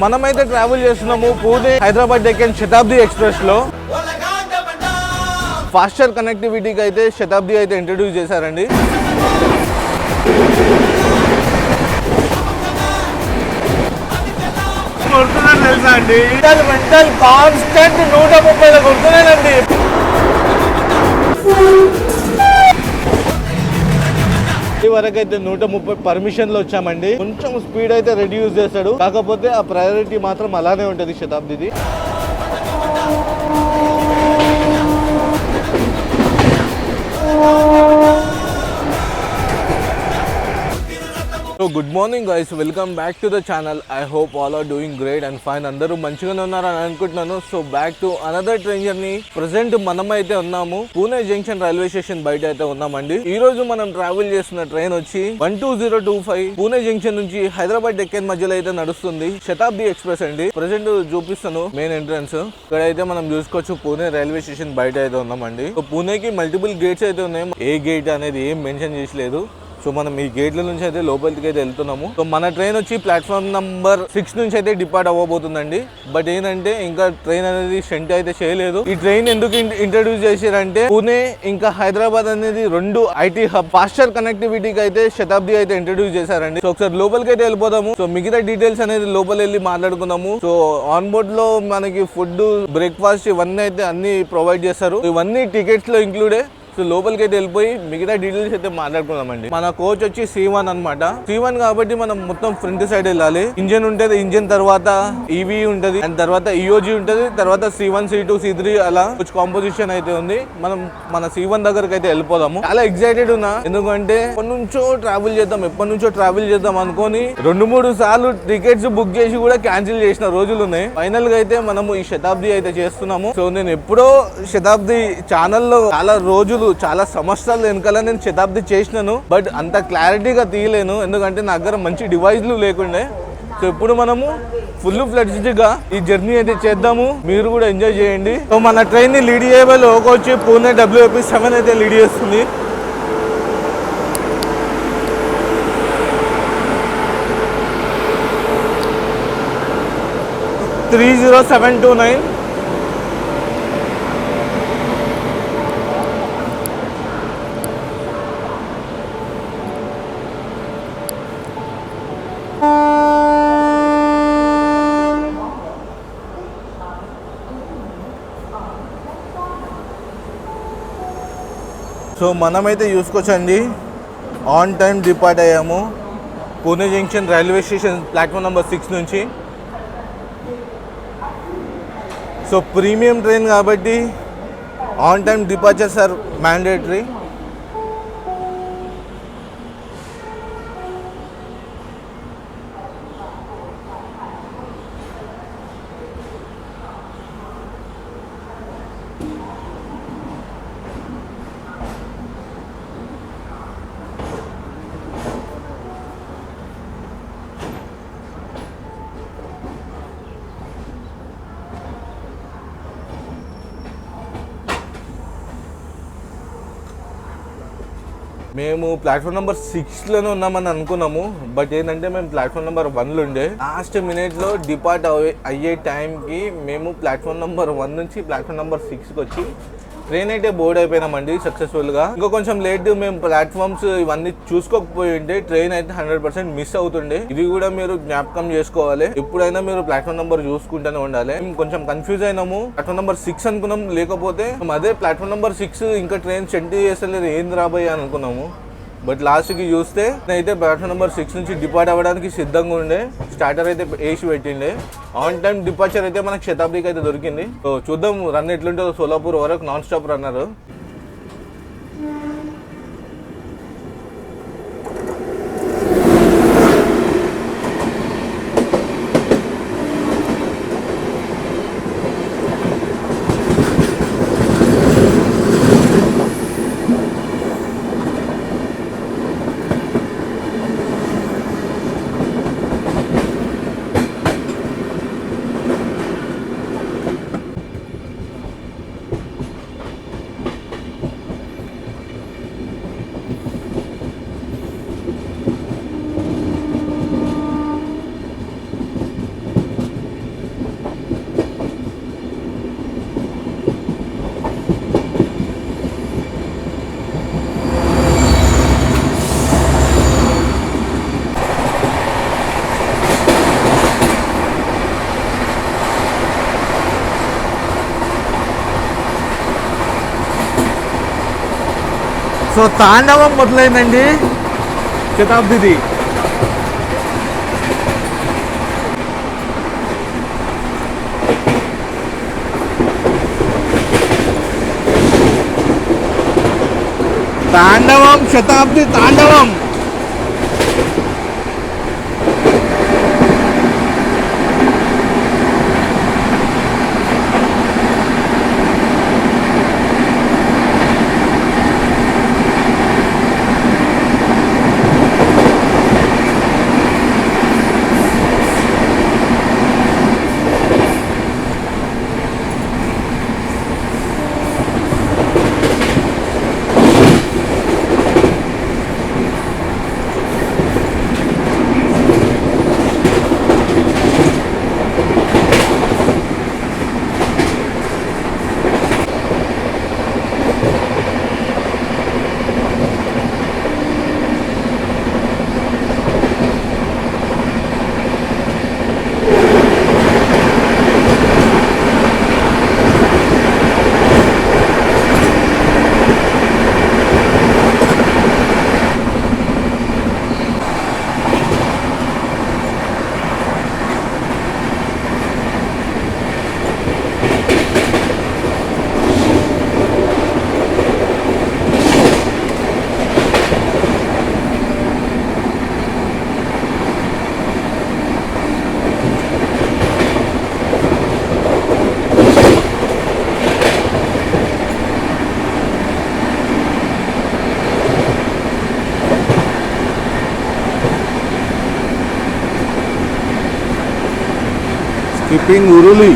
మనమైతే ట్రావెల్ చేస్తున్నాము పూణే హైదరాబాద్ డెక్కన్ శతాబ్ది ఎక్స్ప్రెస్ లో. ఫాస్టర్ కనెక్టివిటీకి అయితే శతాబ్ది అయితే ఇంట్రడ్యూస్ చేశారండి. కొడుతున్నాను తెలుసా అండి, మెంటల్ కాన్స్టెంట్ 130 కొడుతున్నానండి. వరకు అయితే 130 పర్మిషన్లు వచ్చామండి. కొంచెం స్పీడ్ అయితే రెడ్యూస్ చేస్తాడు, కాకపోతే ఆ ప్రయారిటీ మాత్రం అలానే ఉంటుంది శతాబ్దిది. So good morning guys, welcome back to the channel. I hope all are doing great and fine. అందరూ మంచిగానే ఉన్నారని అనుకుంటున్నాను. So back to another train journey. Present మనం అయితే ఉన్నాము పూణే జంక్షన్ రైల్వే స్టేషన్ బయట అయితే ఉన్నామండి. ఈ రోజు మనం ట్రావెల్ చేస్తున్న ట్రైన్ వచ్చి 12025 పూణే జంక్షన్ నుంచి హైదరాబాద్ డెక్కన్ మధ్యలో అయితే నడుస్తుంది. శతాబ్ది ఎక్స్ప్రెస్ అండి. ప్రెసెంట్ చూపిస్తాను మెయిన్ ఎంట్రన్స్. ఇక్కడ అయితే మనం చూసుకోవచ్చు పూణే రైల్వే స్టేషన్ బయట అయితే ఉన్నామండి. సో పూణేకి మల్టిపుల్ గేట్స్ అయితే ఉన్నాయి. ఏ గేట్ అనేది ఏం మెన్షన్ చేసలేదు. సో మనం ఈ గేట్ల నుంచి అయితే లోపలికి అయితే వెళ్తున్నాము. సో మన ట్రైన్ వచ్చి ప్లాట్ఫామ్ నంబర్ 6 నుంచి అయితే డిపార్ట్ అవ్వబోతుందండి. బట్ ఏంటంటే ఇంకా ట్రైన్ అనేది సెంట్ అయితే చేయలేదు. ఈ ట్రైన్ ఎందుకు ఇంట్రడ్యూస్ చేశారంటే పూణే ఇంకా హైదరాబాద్ అనేది 2 ఐటీ హబ్. ఫాస్టర్ కనెక్టివిటీకి అయితే శతాబ్ది అయితే ఇంట్రడ్యూస్ చేశారండి. సో ఒకసారి లోపలికి అయితే వెళ్ళిపోదాము. సో మిగతా డీటెయిల్స్ అనేది లోపల వెళ్ళి మాట్లాడుకుందాము. సో ఆన్ బోర్డ్ లో మనకి ఫుడ్, బ్రేక్ఫాస్ట్ ఇవన్నీ అయితే అన్ని ప్రొవైడ్ చేస్తారు. ఇవన్నీ టికెట్స్ లో ఇంక్లూడే. సో లోపలికి అయితే వెళ్ళిపోయి మిగతా డీటెయిల్స్ అయితే మాట్లాడుకుందామండి. మన కోచ్ వచ్చి C1 అనమాట. C1 కాబట్టి మనం మొత్తం ఫ్రంట్ సైడ్ వెళ్ళాలి. ఇంజన్ ఉంటది, ఇంజన్ తర్వాత ఈవీ ఉంటది, అండ్ తర్వాత ఈఓజీ ఉంటది, తర్వాత C1, C2, C3 అలా కోచ్ కాంపోజిషన్ అయితే ఉంది. మనం మన C1 దగ్గరకు అయితే వెళ్ళిపోదాము. చాలా ఎక్సైటెడ్ ఉన్నా, ఎందుకంటే ఎప్పటి నుంచో ట్రావెల్ చేద్దాం అనుకొని 2-3 సార్లు టికెట్స్ బుక్ చేసి కూడా క్యాన్సిల్ చేసిన రోజులు ఉన్నాయి. ఫైనల్ గా అయితే మనము ఈ శతాబ్ది అయితే చేస్తున్నాము. సో నేను ఎప్పుడో శతాబ్ది ఛానల్లో చాలా సంవత్సరాల వెనకాల నేను శతాబ్ది చేసినాను. బట్ అంత క్లారిటీగా తీయలేను, ఎందుకంటే నా దగ్గర మంచి డివైస్లు లేకుండే. సో ఇప్పుడు మనము ఫుల్ ఫ్లెడ్జ్డ్ గా ఈ జర్నీ అయితే చేద్దాము. మీరు కూడా ఎంజాయ్ చేయండి. సో మన ట్రైన్ ని లీడ్ చేయబోయే లోకి వచ్చి పూణే WP7 అయితే లీడ్ చేస్తుంది. (30,729). సో మనమైతే చూసుకోవచ్చండి, ఆన్ టైం డిపార్ట్ అయ్యాము Pune junction railway station platform number 6 నుంచి. సో ప్రీమియం ట్రైన్ కాబట్టి on time departures are mandatory. మేము ప్లాట్ఫామ్ నెంబర్ 6లోనే ఉన్నామని అనుకున్నాము. బట్ ఏంటంటే మేము ప్లాట్ఫామ్ నెంబర్ 1లో ఉండే. లాస్ట్ మినిట్లో డిపార్ట్ అయ్యే టైంకి మేము ప్లాట్ఫామ్ నెంబర్ 1 నుంచి ప్లాట్ఫామ్ నెంబర్ 6కి వచ్చి ట్రైన్ అయితే బోర్డ్ అయిపోయినామండి సక్సెస్ఫుల్గా. ఇంకా కొంచెం లేట్ మేము ప్లాట్ఫామ్స్ ఇవన్నీ చూసుకోకపోయి ఉంటే ట్రైన్ అయితే 100% మిస్ అవుతుండే. ఇది కూడా మీరు జ్ఞాపకం చేసుకోవాలి. ఎప్పుడైనా మీరు ప్లాట్ఫామ్ నెంబర్ చూసుకుంటూనే ఉండాలి. కొంచెం కన్ఫ్యూజ్ అయినాము, ప్లాట్ఫామ్ నెంబర్ 6 అనుకున్నాం. లేకపోతే అదే ప్లాట్ఫామ్ నెంబర్ 6 ఇంకా ట్రైన్ సెంట్ చేస్తలేదు, ఏంది రాబోయే అనుకున్నాము. బట్ లాస్ట్కి చూస్తే అయితే ప్లాట్ఫామ్ నెంబర్ 6 నుంచి డిపార్ట్ అవ్వడానికి సిద్ధంగా ఉండే. స్టార్టర్ అయితే వేసి పెట్టిండే. ఆన్ టైం డిపార్చర్ అయితే మనకు శతాబ్దికి అయితే దొరికింది. సో చూద్దాం రన్ ఎట్లుంటుందో. సోలాపూర్ వరకు నాన్ స్టాప్ రన్నర్. సో తాండవం మొదలైందండి శతాబ్దిది. తాండవం శతాబ్ది తాండవం. స్కిప్పింగ్ ఉరులి.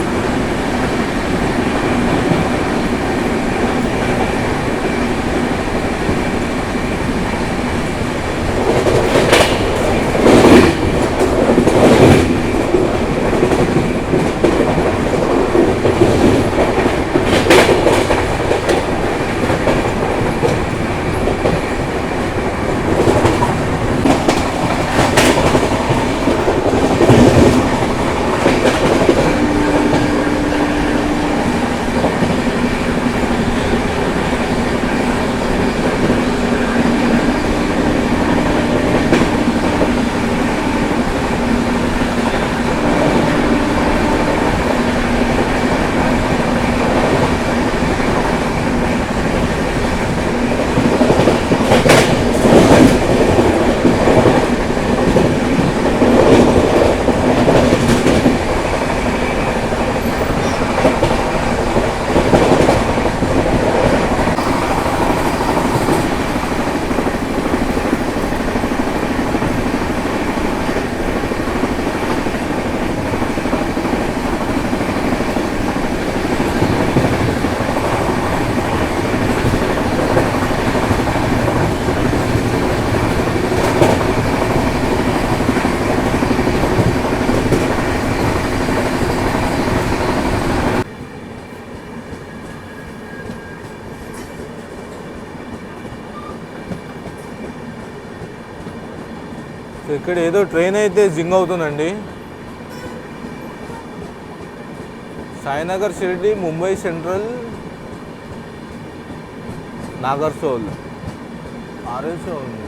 ఇక్కడ ఏదో ట్రైన్ అయితే జింగ్ అవుతుందండి. సాయినగర్ షిరిడి, ముంబై సెంట్రల్, నాగర్సోల్ ఆర్ఎల్సీ ఉంది.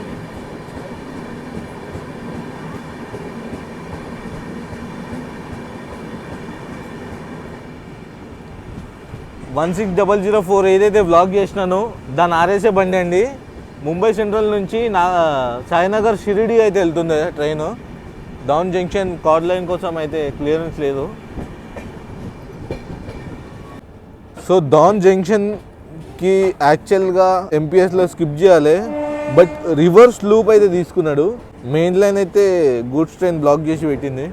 వన్ 6004 ఏదైతే వ్లాగ్ చేసినానో దాని ఆర్ఎస్ఏ బండి అండి. ముంబై సెంట్రల్ నుంచి సాయినగర్ షిరిడి అయితే వెళ్తుంది train. Down junction card line కోసం అయితే క్లియరెన్స్ లేదు. సో డౌన్ జంక్షన్కి యాక్చువల్గా ఎంపీఎస్లో స్కిప్ చేయాలి, బట్ రివర్స్ లూప్ అయితే తీసుకున్నాడు. మెయిన్ లైన్ అయితే గూడ్స్ ట్రైన్ బ్లాక్ చేసి పెట్టింది.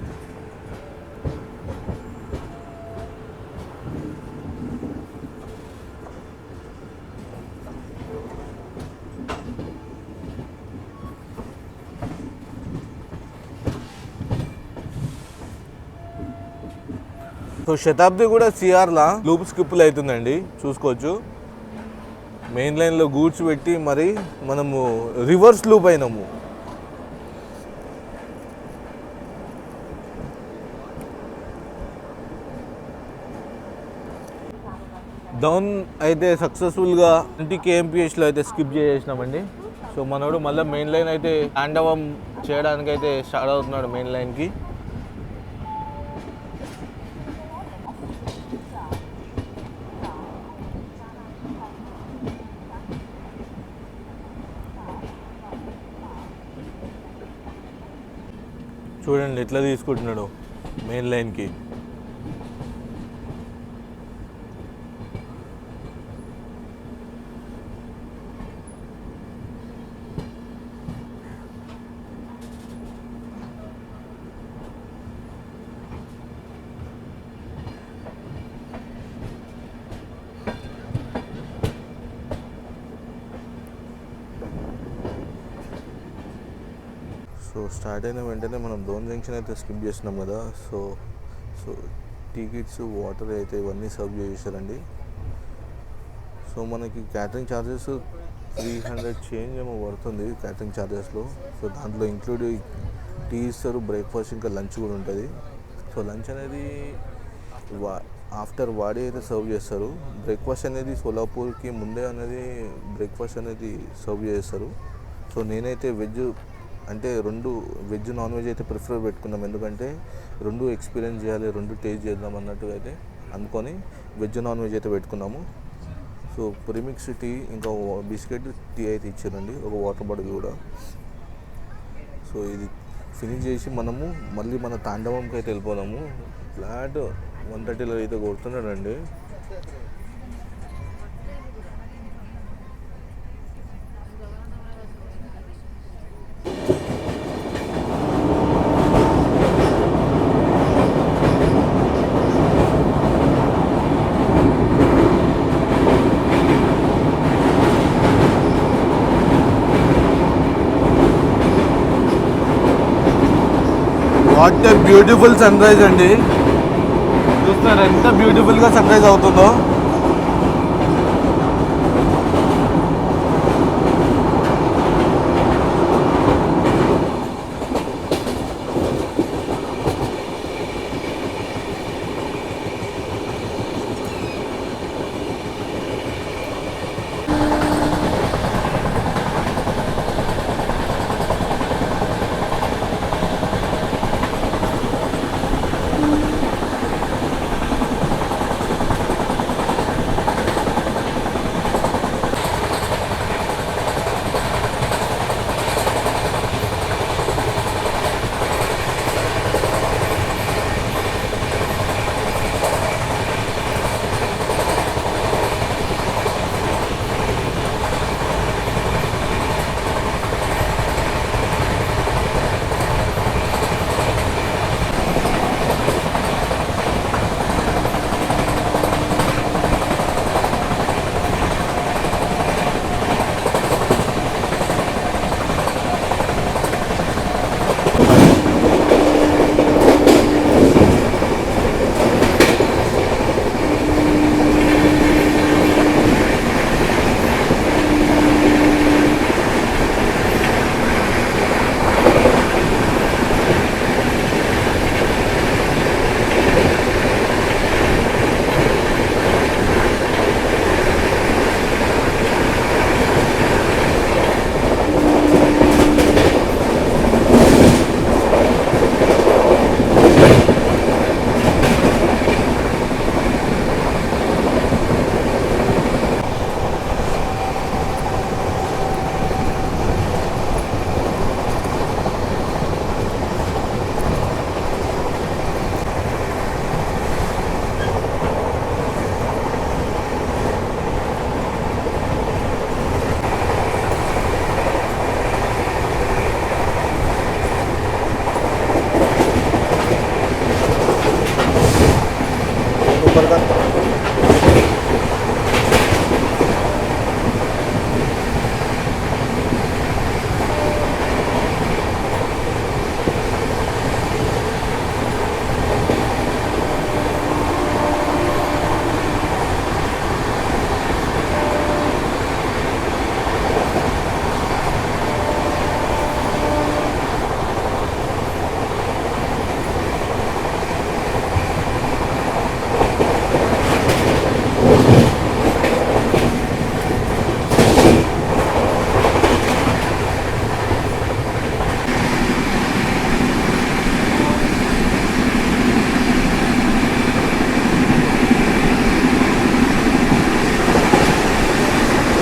సో శతాబ్ది కూడా సిఆర్లా లూప్ స్కిప్లు అవుతుందండి, చూసుకోవచ్చు. మెయిన్ లైన్లో గూడ్స్ పెట్టి మరి మనము రివర్స్ లూప్ అయినాము. డౌన్ అయితే సక్సెస్ఫుల్గా 20 kmph అయితే స్కిప్ చేసేసినామండి. సో మనోడు మళ్ళీ మెయిన్ లైన్ అయితే తాండవం చేయడానికి అయితే స్టార్ట్ అవుతున్నాడు మెయిన్ లైన్కి. చూడండి ఎట్లా తీసుకుంటున్నాడు మెయిన్ లైన్కి. సో స్టార్ట్ అయిన వెంటనే మనం డోన్ జంక్షన్ అయితే స్కిప్ చేసినాం కదా. సో సో టికెట్స్, వాటర్ అయితే ఇవన్నీ సర్వ్ చేసేసారండి. సో మనకి క్యాటరింగ్ ఛార్జెస్ 300 చేంజ్ ఏమో పడుతుంది క్యాటరింగ్ ఛార్జెస్లో. సో దాంట్లో ఇంక్లూడ్ టీ ఇస్తారు, బ్రేక్ఫాస్ట్, ఇంకా లంచ్ కూడా ఉంటుంది. సో లంచ్ అనేది ఆఫ్టర్ వాడి అయితే సర్వ్ చేస్తారు. బ్రేక్ఫాస్ట్ అనేది సోలాపూర్కి ముందే అనేది బ్రేక్ఫాస్ట్ అనేది సర్వ్ చేస్తారు. సో నేనైతే వెజ్ అంటే 2 వెజ్, నాన్ వెజ్ అయితే ప్రిఫర్ పెట్టుకున్నాం. ఎందుకంటే 2 ఎక్స్పీరియన్స్ చేయాలి, 2 టేస్ట్ చేద్దాం అన్నట్టుగా అయితే అనుకొని వెజ్, నాన్ వెజ్ అయితే పెట్టుకున్నాము. సో ప్రీమిక్స్ టీ, ఇంకా బిస్కెట్, టీ అయితే ఇచ్చారండి, ఒక వాటర్ బాటిల్ కూడా. సో ఇది ఫినిష్ చేసి మనము మళ్ళీ మన తాండవంకి అయితే వెళ్ళిపోదాము. ఫ్లాట్ 130లో అయితే కొడుతున్నాడండి. What a beautiful sunrise అండి. చూస్తున్నారు ఎంత బ్యూటిఫుల్గా సన్ రైజ్ అవుతుందో.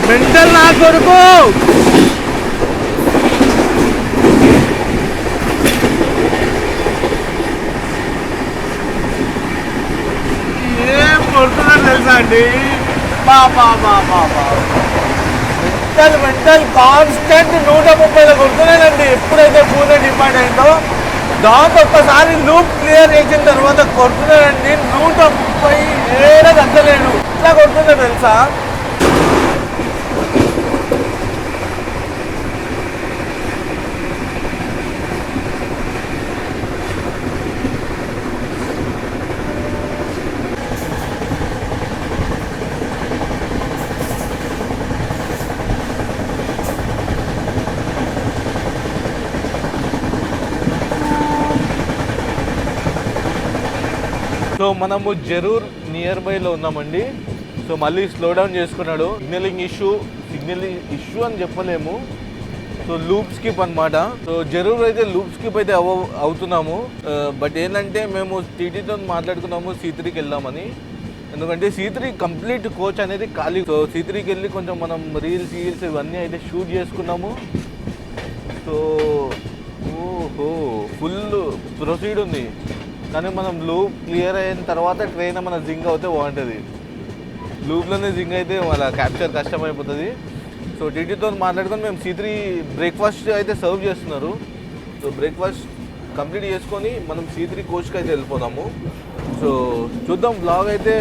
మెంటల్ నా కొడుకు. ఏం కొడుతున్నారు తెలుసా అండి? Mental constant 130 కొడుతున్నానండి. ఎప్పుడైతే పూర్ణ డిమాండ్ అయిందో దాంతో ఒక్కసారి లూప్ క్లియర్ చేసిన తర్వాత కొడుతున్నానండి 130. ఏడా తగ్గలేడు. ఇట్లా కొడుతున్నా తెలుసా? సో మనము జరూర్ నియర్ బైలో ఉన్నామండి. సో మళ్ళీ స్లో డౌన్ చేసుకున్నాడు. సిగ్నలింగ్ ఇష్యూ అని చెప్పలేము. సో లూప్ స్కిప్ అనమాట. సో జరూర్ అయితే లూప్ స్కిప్ అయితే అవుతున్నాము. బట్ ఏంటంటే మేము టీటీతో మాట్లాడుకున్నాము C3కి వెళ్దామని. ఎందుకంటే C3 కంప్లీట్ కోచ్ అనేది ఖాళీ. సో C3కి వెళ్ళి కొంచెం మనం రీల్స్ ఇవన్నీ అయితే షూట్ చేసుకున్నాము. సో ఓహో ఫుల్ ప్రొసీడ్ ఉంది. కానీ మనం లూప్ క్లియర్ అయిన తర్వాత ట్రైన్ మన జింగ్ అవుతే బాగుంటుంది. లూప్లోనే జింగ్ అయితే వాళ్ళ క్యాప్చర్ కష్టం అయిపోతుంది. సో టీటీతో మాట్లాడుకొని మేము C3 బ్రేక్ఫాస్ట్ అయితే సర్వ్ చేస్తున్నారు. సో బ్రేక్ఫాస్ట్ కంప్లీట్ చేసుకొని మనం C3 కోచ్కి అయితే వెళ్ళిపోదాము. సో చూద్దాం. బ్లాగ్ అయితే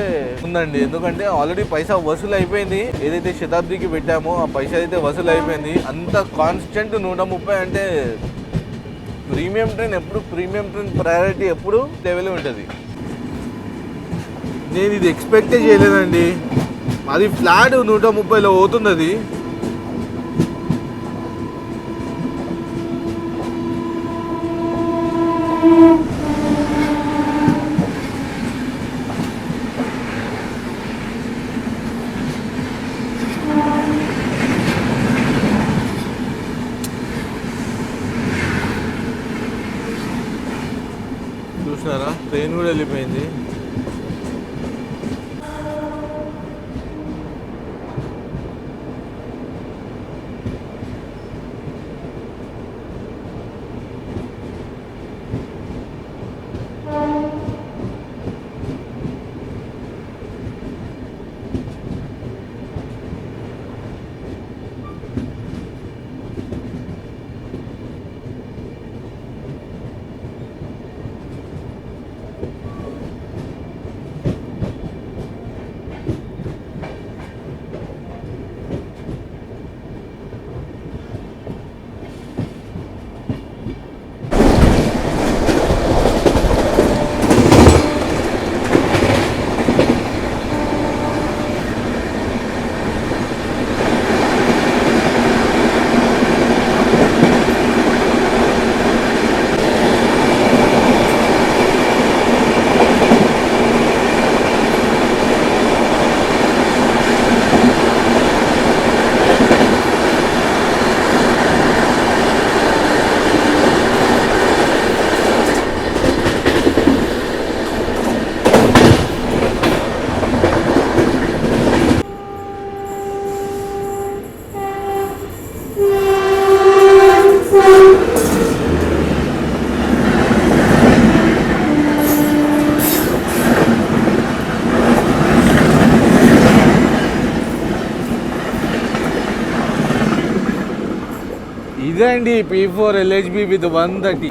ఉందండి. ఎందుకంటే ఆల్రెడీ పైసా వసూలు అయిపోయింది. ఏదైతే శతాబ్దికి పెట్టామో ఆ పైసా అయితే వసూలు అయిపోయింది. అంత కాన్స్టెంట్ 130 అంటే ప్రీమియం ట్రైన్ ప్రయారిటీ ఎప్పుడు లెవెల్ ఉంటుంది. నేను ఇది ఎక్స్పెక్టే చేయలేదండి. అది ఫ్లాట్ 130లో అవుతుంది. అది చూసినారా? ట్రైన్ కూడా వెళ్ళిపోయింది. ఇదే అండి P4 LHB విత్ 130.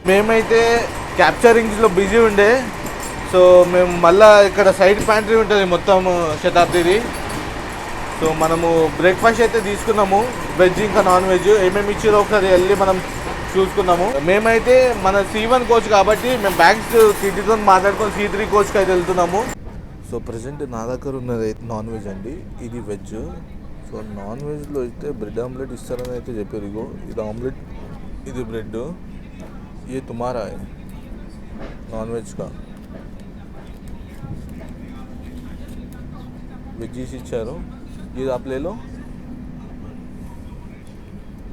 మేమైతే క్యాప్చరింగ్స్లో బిజీ ఉండే, సో మేము మళ్ళీ ఇక్కడ సైడ్ ప్యాంట్రీ ఉంటుంది మొత్తం శతాబ్దిది. సో మనము బ్రేక్ఫాస్ట్ అయితే తీసుకున్నాము, వెజ్ ఇంకా నాన్ వెజ్ ఏమేమి ఇచ్చారో ఒకసారి వెళ్ళి మనం చూసుకున్నాము. మేమైతే మన C1 కోచ్ కాబట్టి మేము బ్యాగ్స్ టీటీతో మాట్లాడుకొని C3 కోచ్కి అయితే వెళ్తున్నాము. సో ప్రజెంట్ నా దగ్గర ఉన్నది నాన్ వెజ్ అండి, ఇది వెజ్. సో నాన్ వెజ్లో అయితే బ్రెడ్ ఆమ్లెట్ ఇస్తారని అయితే చెప్పారు. ఇగో ఇది ఆమ్లెట్, ఇది బ్రెడ్, ये तुम्हारा है नॉन वेज का. వెజ్జీస్ ఇచ్చారు, ఇది आप ले लो.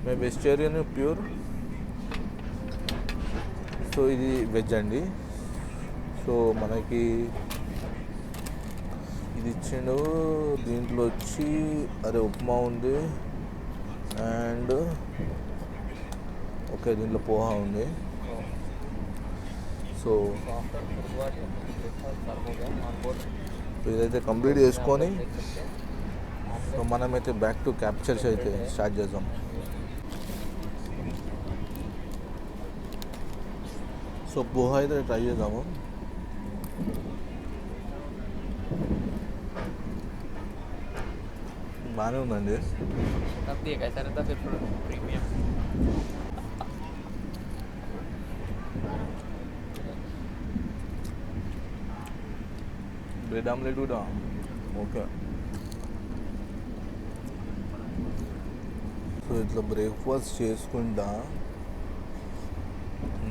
मैं వెజిటేరియన్ ప్యూర్. సో ఇది వెజ్ అండి. సో మనకి ఇది ఇచ్చిండు. దీంట్లో వచ్చి అదే ఉప్మా ఉంది అండ్ ఓకే దీంట్లో పోహా ఉంది. సో ఇదైతే కంప్లీట్ చేసుకొని సో మనమైతే బ్యాక్ టు క్యాప్చర్స్ అయితే స్టార్ట్ చేద్దాం. సో పోహా అయితే ట్రై చేద్దాము. బాగానే ఉందండి. బ్రెడ్ ఆమ్లెట్ కూడా ఓకే. సో ఇట్లా బ్రేక్ఫాస్ట్ చేసుకుంటా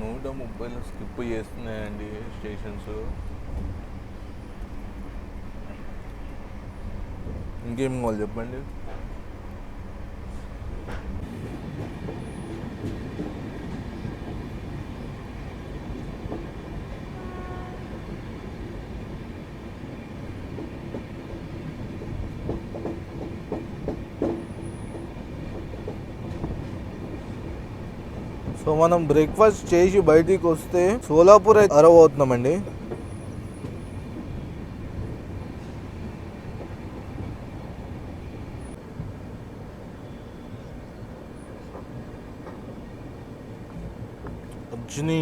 130 స్కిప్ చేస్తున్నాయండి స్టేషన్స్. ఇంకేం కావాలి చెప్పండి. సో మనం బ్రేక్ఫాస్ట్ చేసి బయటికి వస్తే సోలాపూర్ అరవ్ అవుతున్నామండి. అజ్ని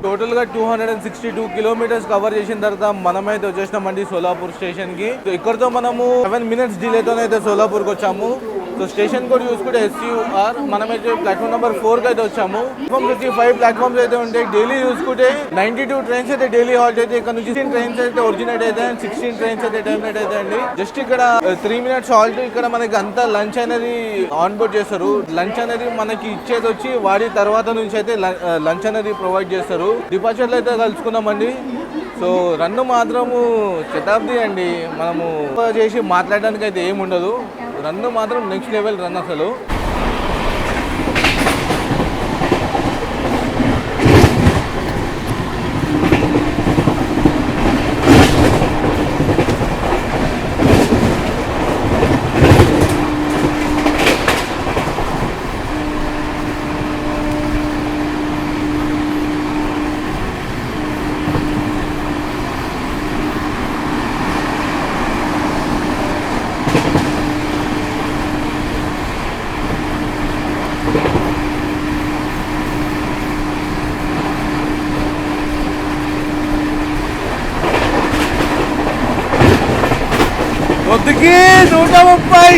టోటల్గా 262 కిలోమీటర్స్ కవర్ చేసిన తర్వాత మనమైతే వచ్చేసినామండి సోలాపూర్ స్టేషన్కి. సో ఇక్కడతో మనము 7 minutes డిలేతోనైతే సోలాపూర్కి వచ్చాము. సో స్టేషన్ కూడా చూసుకుంటే SUR. మనమైతే ప్లాట్ఫామ్ నెంబర్ 4కి అయితే వచ్చాము. ప్లాట్ఫామ్ 55 ప్లాట్ఫామ్స్ అయితే ఉంటాయి. డైలీ చూసుకుంటే 92 ట్రైన్స్ అయితే డైలీ హాల్ట్ అయితే. ఇక్కడ నుంచి 16 ట్రైన్స్ అయితే ఒరిజినేట్ అయితే 16 ట్రైన్స్ అయితే టైమినేట్ అయితే అండి. జస్ట్ ఇక్కడ 3 minutes హాల్ట్. ఇక్కడ మనకి అంతా లంచ్ అనేది ఆన్ బోర్డ్ చేస్తారు. లంచ్ అనేది మనకి ఇచ్చేది వచ్చి వాడి తర్వాత నుంచి అయితే లంచ్ అనేది ప్రొవైడ్ చేస్తారు. డిపార్చర్లో అయితే కలుసుకున్నామండి. సో రన్ను మాత్రము శతాబ్ది అండి, మనము చేసి మాట్లాడడానికి అయితే ఏముండదు. రన్ను మాత్రం నెక్స్ట్ లెవెల్ రన్ అసలు. కొద్దికి 130.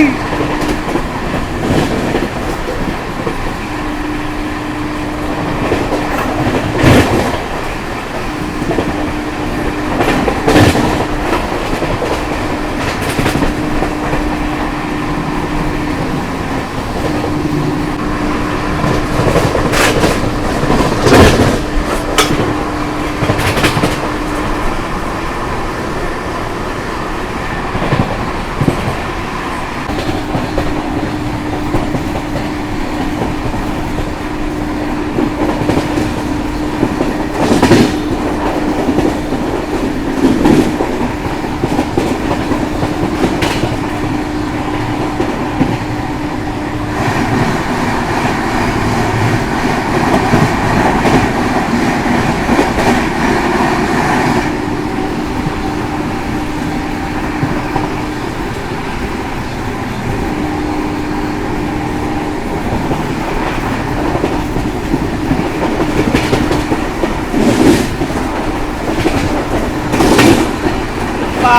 బా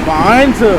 పాయింట్స్.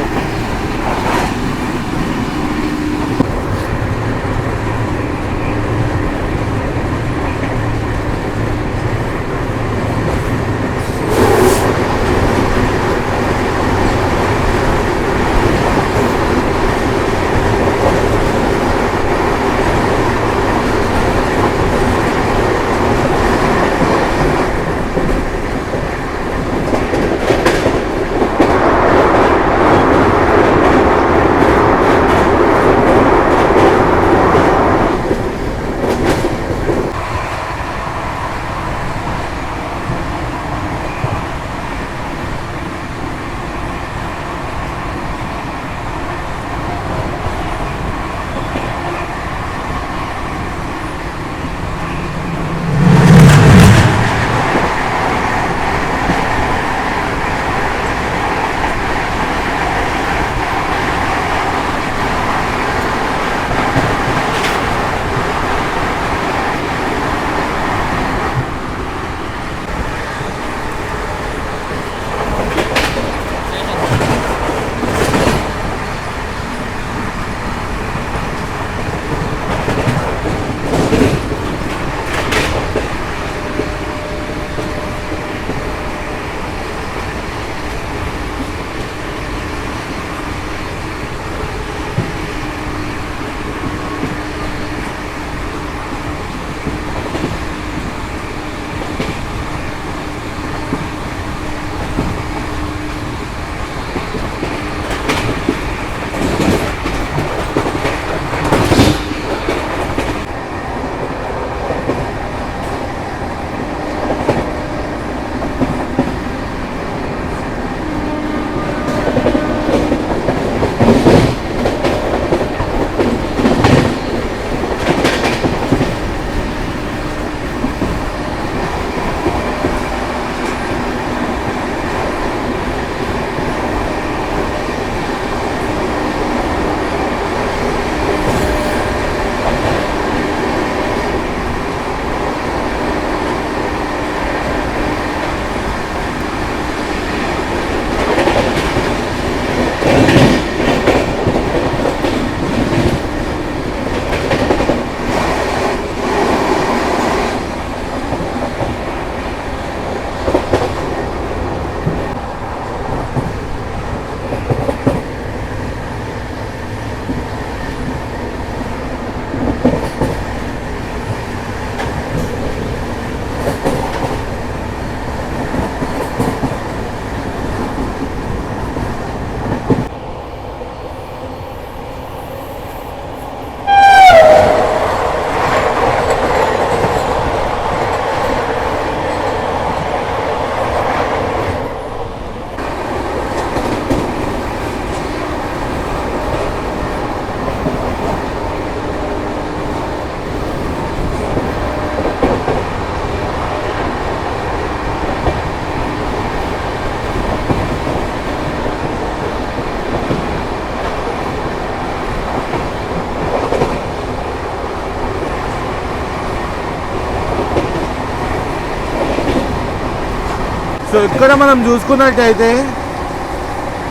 సో ఇక్కడ మనం చూసుకున్నట్టయితే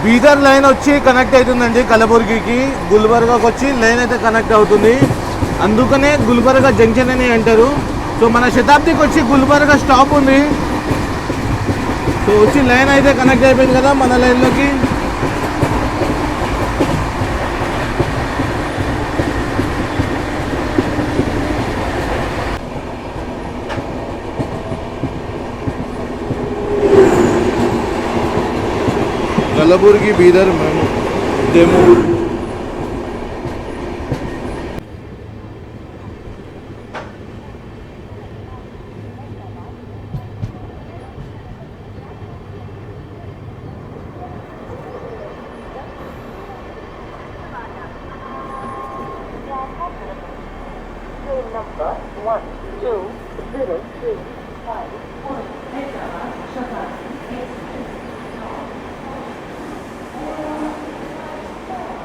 బీదర్ లైన్ వచ్చి కనెక్ట్ అవుతుందండి కలబుర్గికి. గుల్బర్గాకి వచ్చి లైన్ అయితే కనెక్ట్ అవుతుంది, అందుకనే గుల్బర్గా జంక్షన్ అని అంటారు. సో మన శతాబ్దికి వచ్చి గుల్బర్గా స్టాప్ ఉంది. సో వచ్చి లైన్ అయితే కనెక్ట్ అయిపోయింది కదా మన లైన్లోకి. కలబుర్గి బీదర్ డెమో.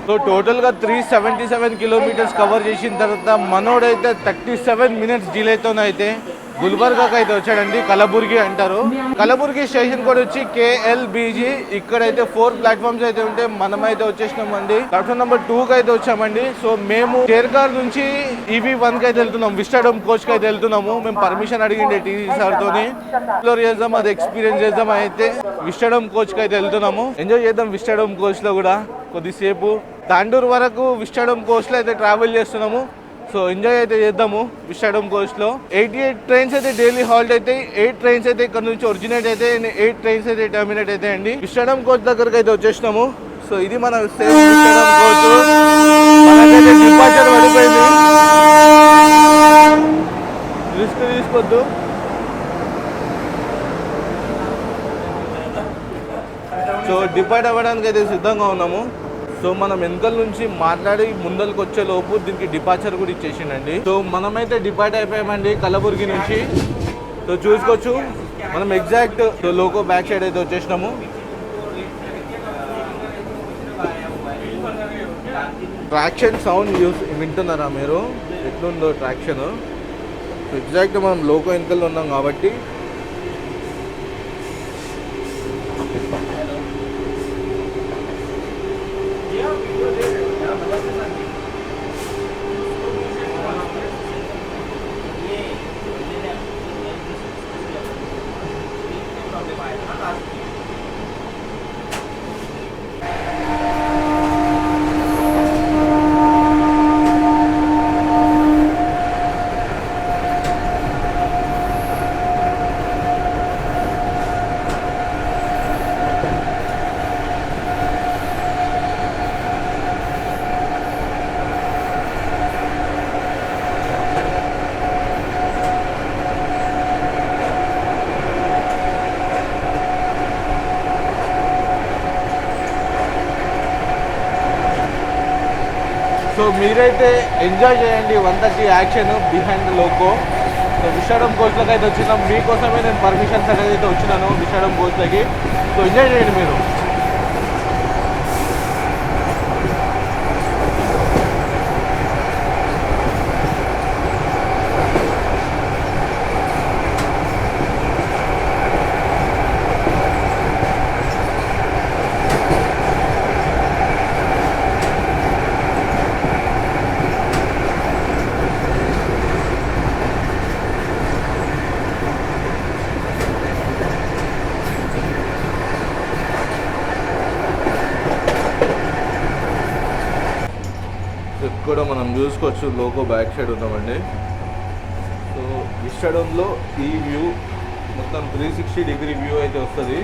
సో టోటల్గా 377 కిలోమీటర్స్ కవర్ చేసిన తర్వాత మనోడైతే 37 మినిట్స్ డిలేతోనైతే గుల్బర్గాకి అయితే వచ్చాడండి. కలబుర్గి అంటారు. కలబుర్గి స్టేషన్ కూడా వచ్చి KLBG. ఇక్కడైతే 4 ప్లాట్ఫామ్స్ అయితే ఉంటే మనమైతే వచ్చేసినామండి. ప్లాట్ఫామ్ నెంబర్ 2 కి అయితే వచ్చామండి. సో మేము షేర్కార్ నుంచి EV1 కి అయితే వెళ్తున్నాం. విస్టాడోమ్ కోచ్ కి అయితే వెళ్తున్నాము. మేము పర్మిషన్ అడిగిండే టీసీ సార్ తోని ఎక్స్ప్లోర్ చేద్దాం, అది ఎక్స్పీరియన్స్ చేద్దాం. అయితే విస్టాడోమ్ కోచ్ కి అయితే వెళ్తున్నాము. ఎంజాయ్ చేద్దాం విస్టాడోమ్ కోచ్ లో కూడా కొద్దిసేపు. తాండూరు వరకు విస్టాడోమ్ కోచ్ లో అయితే ట్రావెల్ చేస్తున్నాము. సో ఎంజాయ్ అయితే చేద్దాము విస్టాడోమ్ కోచ్ లో. 88 ట్రైన్స్ అయితే డైలీ హాల్ట్ అయితే, 8 ట్రైన్స్ అయితే ఇక్కడ నుంచి ఒరిజినేట్ అయితే, 8 ట్రైన్స్ అయితే టర్మినేట్ అయితే అండి. విస్టాడోమ్ కోచ్ దగ్గరకు అయితే వచ్చేసినాము. సో ఇది మన విస్టాడోమ్ కోచ్. మనకైతే డిపార్చర్ పడిపోయింది, రిస్క్ తీసుకోవద్దు. సో డిపార్ట్ అవ్వడానికి అయితే సిద్ధంగా ఉన్నాము. సో మనం వెనకల నుంచి మాట్లాడి ముందరికి వచ్చే లోపు దీనికి డిపార్చర్ కూడా ఇచ్చేసిండండి. సో మనమైతే డిపార్ట్ అయిపోయామండి కలబుర్గి నుంచి. సో చూసుకోవచ్చు మనం ఎగ్జాక్ట్ లోకో బ్యాక్ సైడ్ అయితే వచ్చేసినాము. ట్రాక్షన్ సౌండ్ వింటున్నారా మీరు? ఎట్లుందో ట్రాక్షన్. సో ఎగ్జాక్ట్ మనం లోకో వెనకల్లో ఉన్నాం కాబట్టి సో మీరైతే ఎంజాయ్ చేయండి 130 action behind the loco. So vistadome కోచ్లోకి అయితే వచ్చినాం. మీకోసమే నేను పర్మిషన్స్ అనేది అయితే వచ్చినాను విస్టాడోమ్ కోచ్లోకి. సో ఎంజాయ్ చేయండి మీరు. కూడా మనం చూసుకోవచ్చు లోగో బ్యాక్ సైడ్ ఉన్నామండి. సో విస్టాడోమ్లో ఈ వ్యూ మొత్తం 360 డిగ్రీ వ్యూ అయితే వస్తుంది.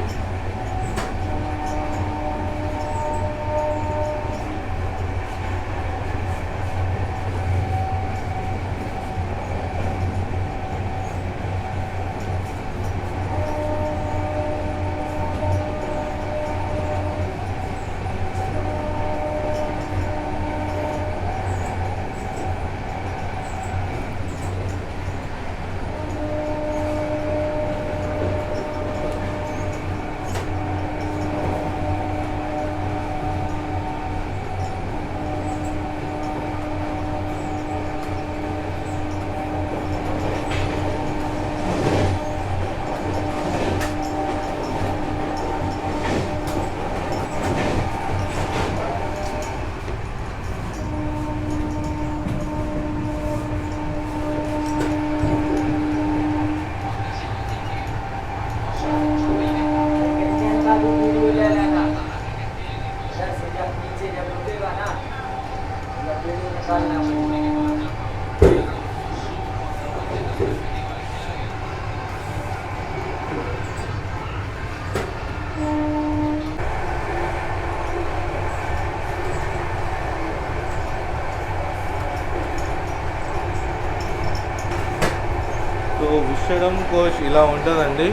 సో విస్టాడోమ్ కోచ్ ఇలా ఉంటుందండి.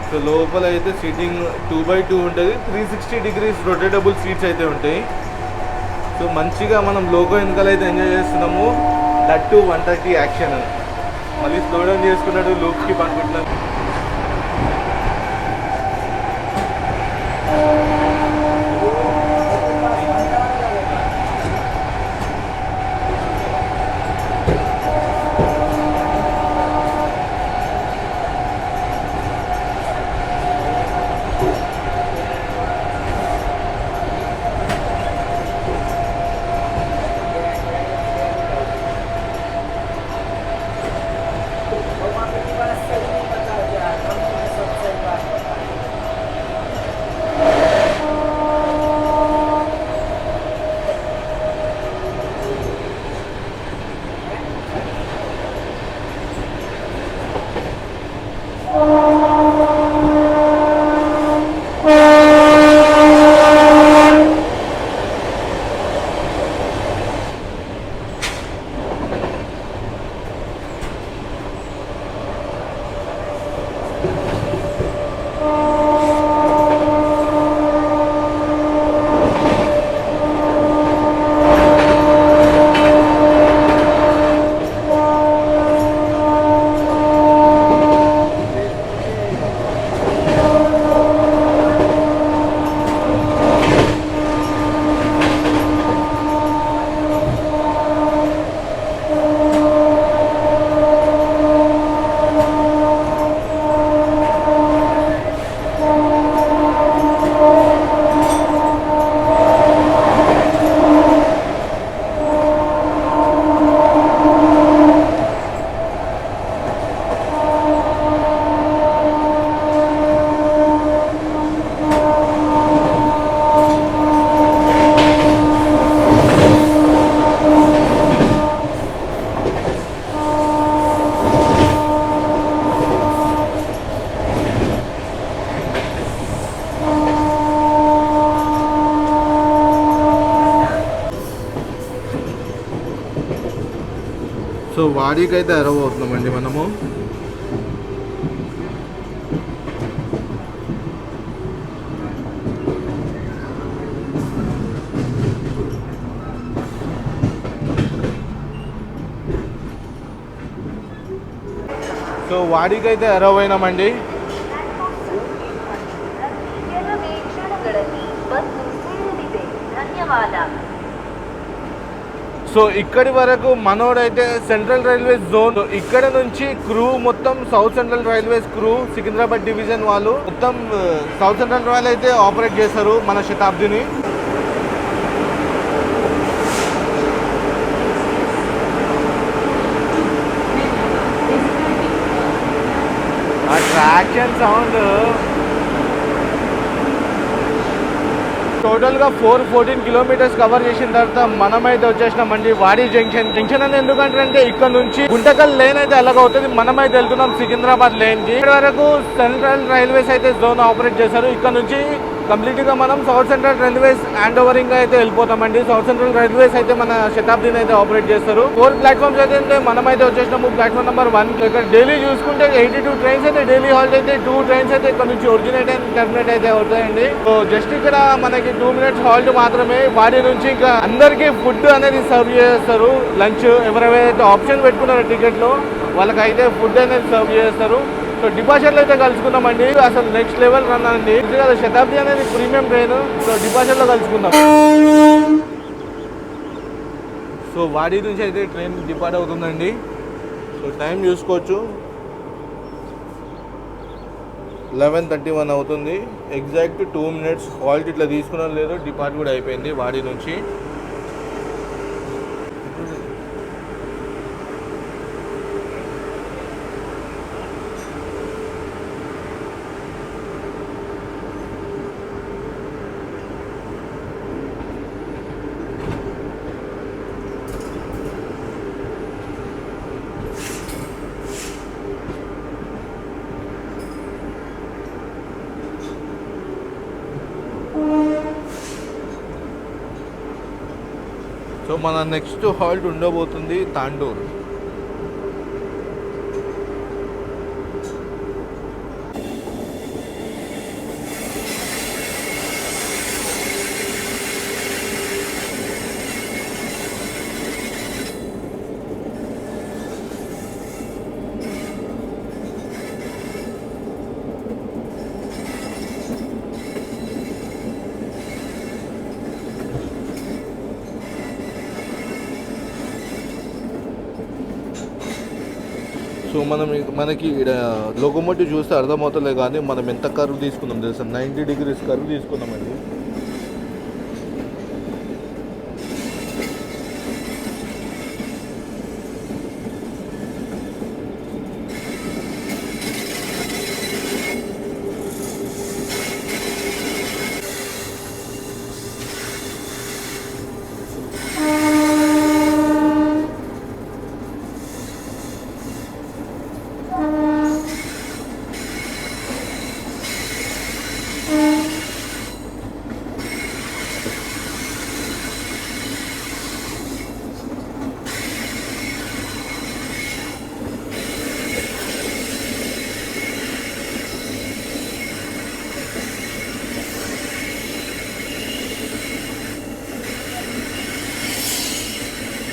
సో లోపల అయితే సీటింగ్ 2x2 ఉంటుంది. 360 డిగ్రీస్ రొటేటబుల్ సీట్స్ అయితే ఉంటాయి. సో మంచిగా మనం లోగో వెనకాల అయితే ఎంజాయ్ చేస్తున్నాము. That to 130 action. మళ్ళీ స్లో డౌన్ చేసుకున్నాడు, లూప్కి పనుకుంటున్నాం. సో వాడికి అయితే అరవ్ అవుతున్నామండి మనము. సో వాడికి అయితే అరవ్ అయినామండి. సో ఇక్కడి వరకు మనోడైతే సెంట్రల్ రైల్వే జోన్, ఇక్కడ నుంచి క్రూ మొత్తం south central railways crew Secunderabad division వాళ్ళు మొత్తం సౌత్ సెంట్రల్ రైల్వే అయితే ఆపరేట్ చేస్తారు మన శతాబ్దిని. ఆ ట్రాక్షన్ సౌండ్ టోటల్గా 414 కిలోమీటర్స్ కవర్ చేసిన తర్వాత మనమైతే వచ్చేసినామండి వాడి జంక్షన్ అని ఎందుకంటే ఇక్కడ నుంచి గుంటకల్ లేన్ అయితే అలాగవుతుంది, మనమైతే వెళ్తున్నాం సికింద్రాబాద్ లేన్ కి. ఇక్కడ వరకు సెంట్రల్ రైల్వేస్ అయితే జోన్ ఆపరేట్ చేశారు. ఇక్కడ నుంచి కంప్లీట్ గా మనం సౌత్ సెంట్రల్ రైల్వేస్ హ్యాండ్ ఓవరింగ్ అయితే వెళ్ళిపోతామండి. సౌత్ సెంట్రల్ రైల్వేస్ అయితే మన శతాబ్దిని అయితే ఆపరేట్ చేస్తారు. 4 ప్లాట్ఫామ్స్ అయితే మనమైతే వచ్చేసినాము. ప్లాట్ఫామ్ నెంబర్ 1 ఇక్కడ డైలీ చూసుకుంటే 82 ట్రైన్స్ అయితే డైలీ హాల్ట్ అయితే 2 ట్రైన్స్ అయితే ఇక్కడ నుంచి ఒరిజినేట్ అండ్ టర్మినేట్ అయితే అవుతాయండి. సో జస్ట్ ఇక్కడ మనకి 2 మినిట్స్ హాల్ట్ మాత్రమే. వాడి నుంచి ఇంకా అందరికీ ఫుడ్ అనేది సర్వ్ చేస్తారు. లంచ్ ఎవరైతే ఆప్షన్ పెట్టుకున్నారో టికెట్ లో వాళ్ళకైతే ఫుడ్ అనేది సర్వ్ చేస్తారు. సో డిపార్చర్లో అయితే కలుసుకుందామండి. అసలు నెక్స్ట్ లెవెల్ రన్ అండి. కదా శతాబ్ది అనేది ప్రీమియం ట్రైన్. సో డిపార్చర్లో కలుసుకుందాం. సో వాడి నుంచి అయితే ట్రైన్ డిపార్ట్ అవుతుందండి. సో టైం చూసుకోవచ్చు, 11:31 అవుతుంది. ఎగ్జాక్ట్ 2 మినిట్స్ హాల్ట్ ఇట్లా తీసుకున్నాం లేదు, డిపార్ట్ కూడా అయిపోయింది వాడి నుంచి. సో మన నెక్స్ట్ హాల్ట్ ఉండబోతుంది తాండూర్. సో మనకి లోకోమోటివ్ చూస్తే అర్థమవుతలే కానీ మనం ఎంత కర్వ్ తీసుకున్నాం తెలుసా, 90 డిగ్రీస్ కర్వ్ తీసుకున్నామండి.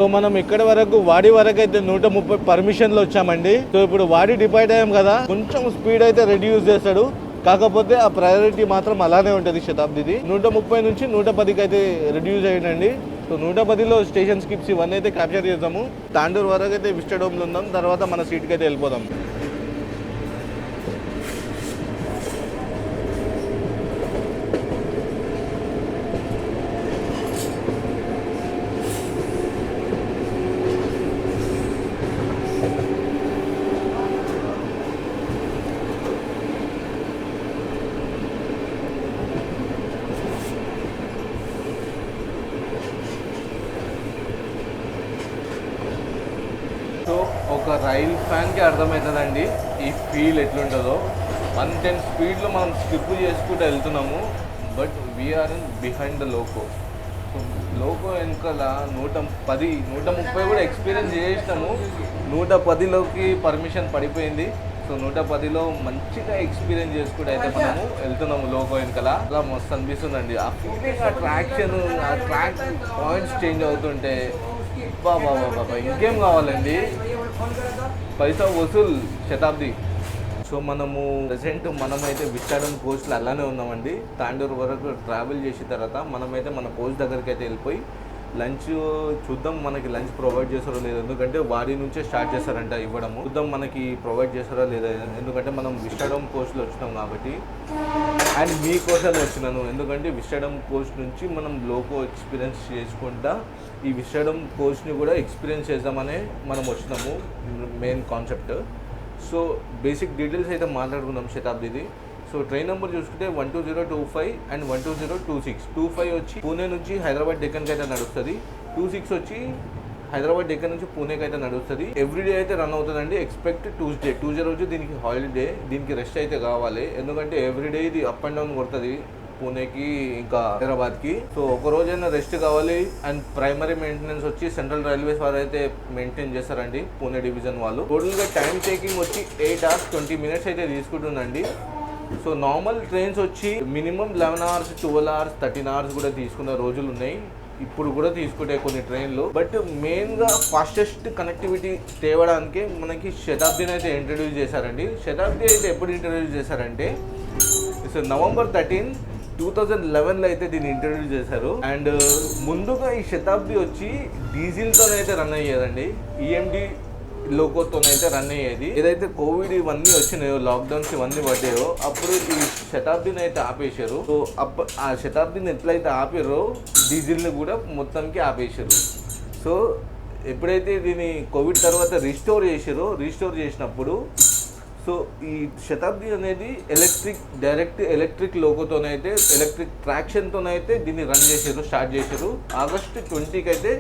సో మనం ఇక్కడ వరకు వాడి వరకు అయితే 130 పర్మిషన్లు వచ్చామండి. సో ఇప్పుడు వాడి డిపార్ట్ అయ్యాం కదా, కొంచెం స్పీడ్ అయితే రెడ్యూస్ చేస్తాడు. కాకపోతే ఆ ప్రయారిటీ మాత్రం అలానే ఉంటుంది శతాబ్దిది. 130 నుంచి 110కి అయితే రెడ్యూస్ అయ్యండి. సో 110లో స్టేషన్ స్కిప్స్ ఇవన్నీ అయితే క్యాప్చర్ చేద్దాము. తాండూర్ వరకు అయితే విస్టడోమ్లో ఉందాం, తర్వాత మన సీట్కి అయితే వెళ్ళిపోదాం. సో ఒక రైల్ ఫ్యాన్కి అర్థమవుతుందండి ఈ ఫీల్ ఎట్లుంటుందో. 110 స్పీడ్లో మనం స్కిప్ చేసుకుంటూ వెళ్తున్నాము, but we are in behind the loco. So loco వెనకాల 130 కూడా ఎక్స్పీరియన్స్ చేసినాము. 110లోకి పర్మిషన్ పడిపోయింది. సో 110లో మంచిగా ఎక్స్పీరియన్స్ చేసుకుంటే అయితే మనము వెళ్తున్నాము లోకో వెనకాల. అలా మస్తు అనిపిస్తుందండి ఆ ఫీలింగ్, ఆ ట్రాక్షన్, ఆ ట్రాక్ పాయింట్స్ చేంజ్ అవుతుంటే బాబా ఇంకేం కావాలండి. పైసా వసూల్ శతాబ్ది. సో మనము ప్రెసెంట్ మనమైతే విశాఖం కోస్ట్లో అలానే ఉన్నామండి. తాండూరు వరకు ట్రావెల్ చేసిన తర్వాత మనమైతే మన కోచ్ దగ్గరికి అయితే వెళ్ళిపోయి లంచ్ చూద్దాం మనకి లంచ్ ప్రొవైడ్ చేస్తారో లేదో. ఎందుకంటే వాడి నుంచే స్టార్ట్ చేస్తారంట ఇవ్వడము. చూద్దాం మనకి ప్రొవైడ్ చేస్తారో లేదా. ఎందుకంటే మనం విశాఖం కోస్ట్లో వచ్చినాం కాబట్టి, అండ్ మీకోసం వచ్చినాను. ఎందుకంటే విశాఖం కోస్ట్ నుంచి మనం లోకో ఎక్స్పీరియన్స్ చేసుకుంటా ఈ విశాఖం కోస్ట్ని కూడా ఎక్స్పీరియన్స్ చేద్దామనే మనం వచ్చినాము. Main concept. So basic details అయితే మాట్లాడుకుందాం శతాబ్దిది. సో ట్రైన్ నెంబర్ చూసుకుంటే 12025 అండ్ 12026. 25 వచ్చి పూణే నుంచి హైదరాబాద్ డెక్కన్కి అయితే నడుస్తుంది. 26 వచ్చి హైదరాబాద్ డెక్కన్ నుంచి పూణేకి అయితే నడుస్తుంది. ఎవ్రీడే అయితే రన్ అవుతుందండి ఎక్స్పెక్ట్ ట్యూస్డే రోజు దీనికి హాలిడే. దీనికి రెస్ట్ అయితే కావాలి. ఎందుకంటే ఎవ్రీడే ఇది అప్ అండ్ డౌన్ కొడుతుంది పూణేకి ఇంకా హైదరాబాద్కి. సో ఒక రోజైనా రెస్ట్ కావాలి. అండ్ ప్రైమరీ మెయింటెనెన్స్ వచ్చి సెంట్రల్ రైల్వేస్ వారు అయితే మెయింటైన్ చేస్తారండి పూణే డివిజన్ వాళ్ళు. టోటల్గా టైం టేకింగ్ వచ్చి 8 hours 20 minutes అయితే తీసుకుంటుందండి. సో నార్మల్ ట్రైన్స్ వచ్చి మినిమం 11 hours 12 hours 13 hours కూడా తీసుకున్న రోజులు ఉన్నాయి. ఇప్పుడు కూడా తీసుకుంటే కొన్ని ట్రైన్లు. బట్ మెయిన్గా ఫాస్టెస్ట్ కనెక్టివిటీ తేవడానికి మనకి శతాబ్దిని అయితే ఇంట్రడ్యూస్ చేశారండి. శతాబ్ది అయితే ఎప్పుడు ఇంట్రడ్యూస్ చేశారంటే సో November 13, 2011లో అయితే దీన్ని ఇంట్రడ్యూస్ చేశారు. అండ్ ముందుగా ఈ శతాబ్ది వచ్చి డీజిల్తోనైతే రన్ అయ్యేదండి. ఈఎండి లోకోతోనైతే రన్ అయ్యేది. ఏదైతే కోవిడ్ ఇవన్నీ వచ్చినాయో, లాక్డౌన్స్ ఇవన్నీ పడ్డాయో అప్పుడు ఈ శతాబ్దిని అయితే ఆపేశారు. సో ఆ శతాబ్దిని ఎట్లయితే ఆపారో డీజిల్ని కూడా మొత్తానికి ఆపేశారు. సో ఎప్పుడైతే దీన్ని కోవిడ్ తర్వాత రీస్టోర్ చేసినప్పుడు సో ఈ శతాబ్ది అనేది డైరెక్ట్ ఎలక్ట్రిక్ లోకోతోనైతే, ఎలక్ట్రిక్ ట్రాక్షన్తోనైతే దీన్ని స్టార్ట్ చేశారు. August 20కి అయితే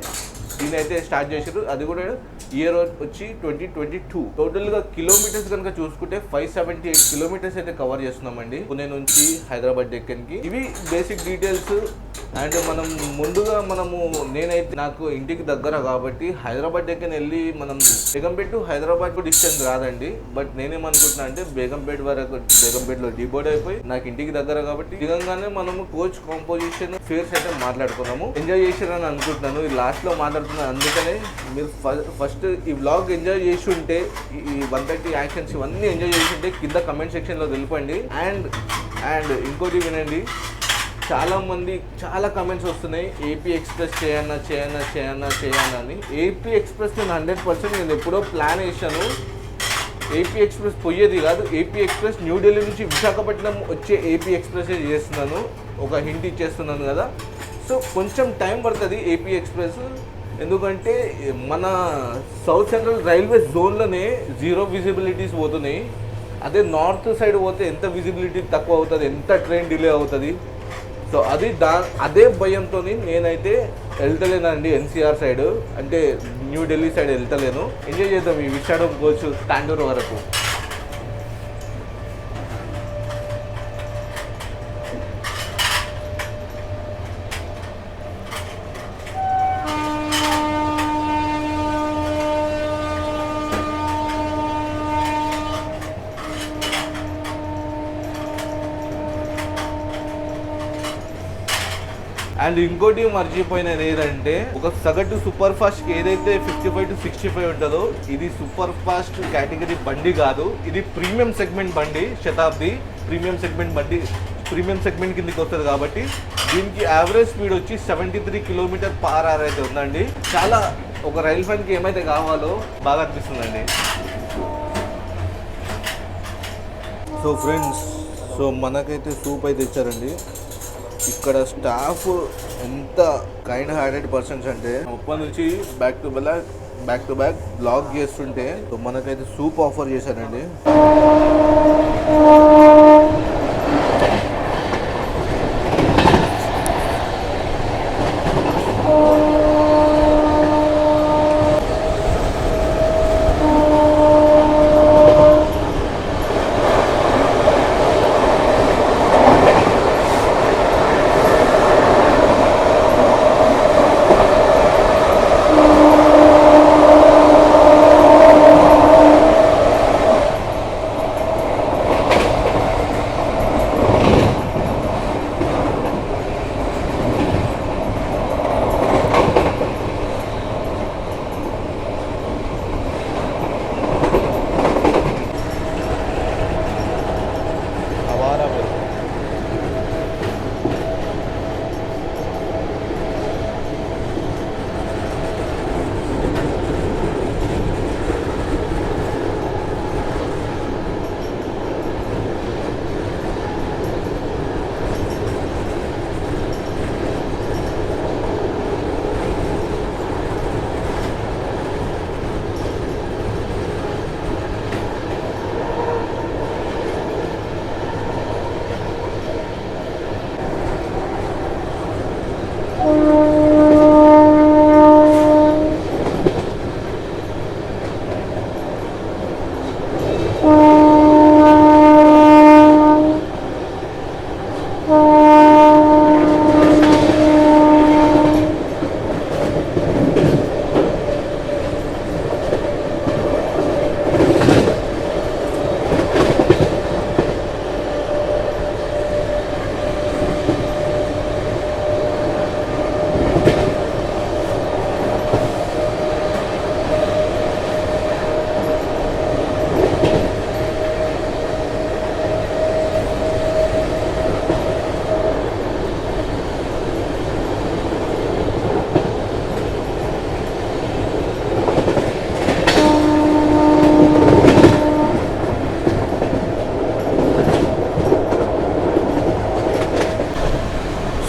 దీన్ని అయితే స్టార్ట్ చేశారు. అది కూడా ఇయర్ వచ్చి 2022. టోటల్గా కిలోమీటర్స్ కనుక చూసుకుంటే 578 kilometers అయితే కవర్ చేస్తున్నామండి పూణే నుంచి హైదరాబాద్ డెక్కన్కి. ఇవి బేసిక్ డీటెయిల్స్. అండ్ నేనైతే నాకు ఇంటికి దగ్గర కాబట్టి హైదరాబాద్ డెక్కన్ వెళ్ళి మనం బేగంపేట్ టు హైదరాబాద్ డిస్టెన్స్ రాదండి. బట్ నేనేమనుకుంటున్నా అంటే బేగంపేట్లో డీబోర్డ్ అయిపోయి నాకు ఇంటికి దగ్గర కాబట్టి దిగంగానే మనము కోచ్ కాంపోజిషన్ ఫేర్స్ అయితే మాట్లాడుకున్నాము. ఎంజాయ్ చేశారని అనుకుంటున్నాను. ఈ లాస్ట్లో మాట్లాడుతున్నాను. అందుకనే మీరు ఫస్ట్ ఈ వ్లాగ్ ఎంజాయ్ చేసి ఉంటే, ఈ 130 యాక్షన్స్ ఇవన్నీ ఎంజాయ్ చేసి ఉంటే కింద కమెంట్ సెక్షన్లో తెలపండి. అండ్ ఇంకోటి వినండి, చాలా కమెంట్స్ వస్తున్నాయి ఏపీ ఎక్స్ప్రెస్ చేయన్నా అని. ఏపీ ఎక్స్ప్రెస్ నేను 100% నేను ఎప్పుడో ప్లాన్ వేసాను. ఏపీ ఎక్స్ప్రెస్ పోయేది కాదు. ఏపీ ఎక్స్ప్రెస్ న్యూఢిల్లీ నుంచి విశాఖపట్నం వచ్చే ఏపీ ఎక్స్ప్రెస్ చేస్తున్నాను. ఒక హింట్ ఇచ్చేస్తున్నాను కదా. సో కొంచెం టైం పడుతుంది ఏపీ ఎక్స్ప్రెస్. ఎందుకంటే మన సౌత్ సెంట్రల్ రైల్వే జోన్లోనే 0 విజిబిలిటీస్ పోతున్నాయి. అదే నార్త్ సైడ్ పోతే ఎంత విజిబిలిటీ తక్కువ అవుతుంది, ఎంత ట్రైన్ డిలే అవుతుంది. సో అదే భయంతో నేనైతే వెళ్తలేనండి ఎన్సీఆర్ సైడ్, అంటే న్యూఢిల్లీ సైడ్ వెళ్తలేను. ఎంజాయ్ చేద్దాం ఈ విశాఖం కోచ్ తాండూరు వరకు. అండ్ ఇంకోటి మర్చిపోయినది ఏదంటే, ఒక సగటు సూపర్ ఫాస్ట్ ఏదైతే 55 to 65 ఉంటుందో ఇది సూపర్ ఫాస్ట్ కేటగిరీ బండి కాదు. ఇది ప్రీమియం సెగ్మెంట్ బండి. శతాబ్ది ప్రీమియం సెగ్మెంట్ కిందకి వస్తుంది కాబట్టి దీనికి యావరేజ్ స్పీడ్ వచ్చి 73 km/h అయితే ఉందండి. చాలా ఒక రైల్ ఫ్యాన్కి ఏమైతే కావాలో బాగా అనిపిస్తుందండి. సో ఫ్రెండ్స్, సో మనకైతే సూప్ అయితే ఇచ్చారండి. ఇక్కడ స్టాఫ్ ఎంత కైండ్ హార్టెడ్ పర్సన్స్ అంటే అప్పటి నుంచి బ్యాక్ టు బ్యాక్ బ్లాగ్ చేస్తుంటే మనకైతే సూప్ ఆఫర్ చేశారండి.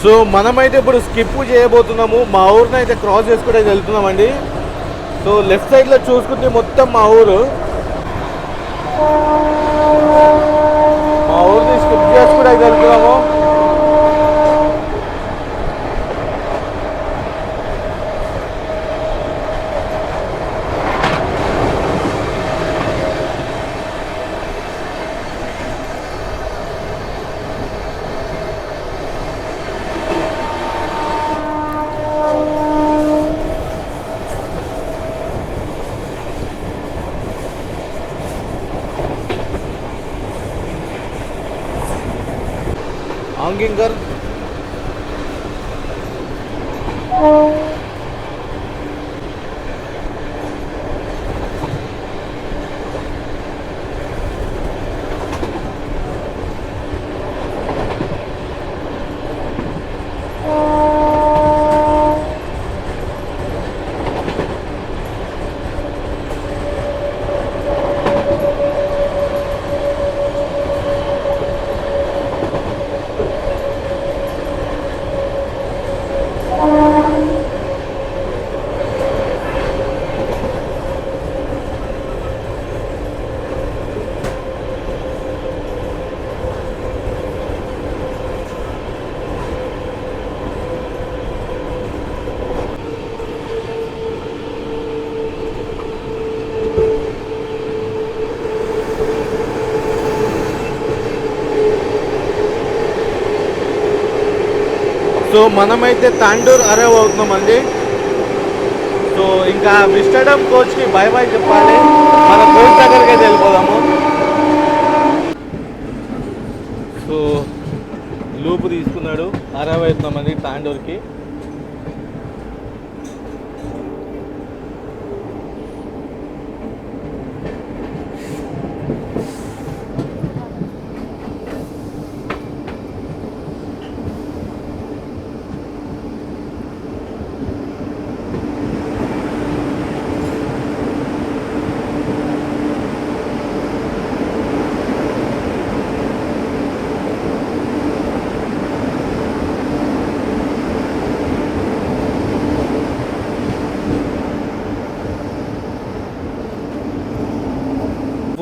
సో మనమైతే ఇప్పుడు స్కిప్ చేయబోతున్నాము. మా ఊరిని అయితే క్రాస్ చేసుకుంటే వెళ్తున్నామండి. సో లెఫ్ట్ సైడ్లో చూసుకుంటే మొత్తం మా ఊరు. మా ఊరిని స్కిప్ చేసుకుంటే వెళ్తున్నాము. ఆంగింగర్ సో మనమైతే తాండూర్ అరైవ్ అవుతున్నామండి. సో ఇంకా విస్టడమ్ కోచ్కి బై బై చెప్పాలి. మన కోచ్ దగ్గరికి అయితే వెళ్ళిపోదాము. సో లూపు తీసుకున్నాడు. అరైవ్ అవుతున్నామండి తాండూర్కి.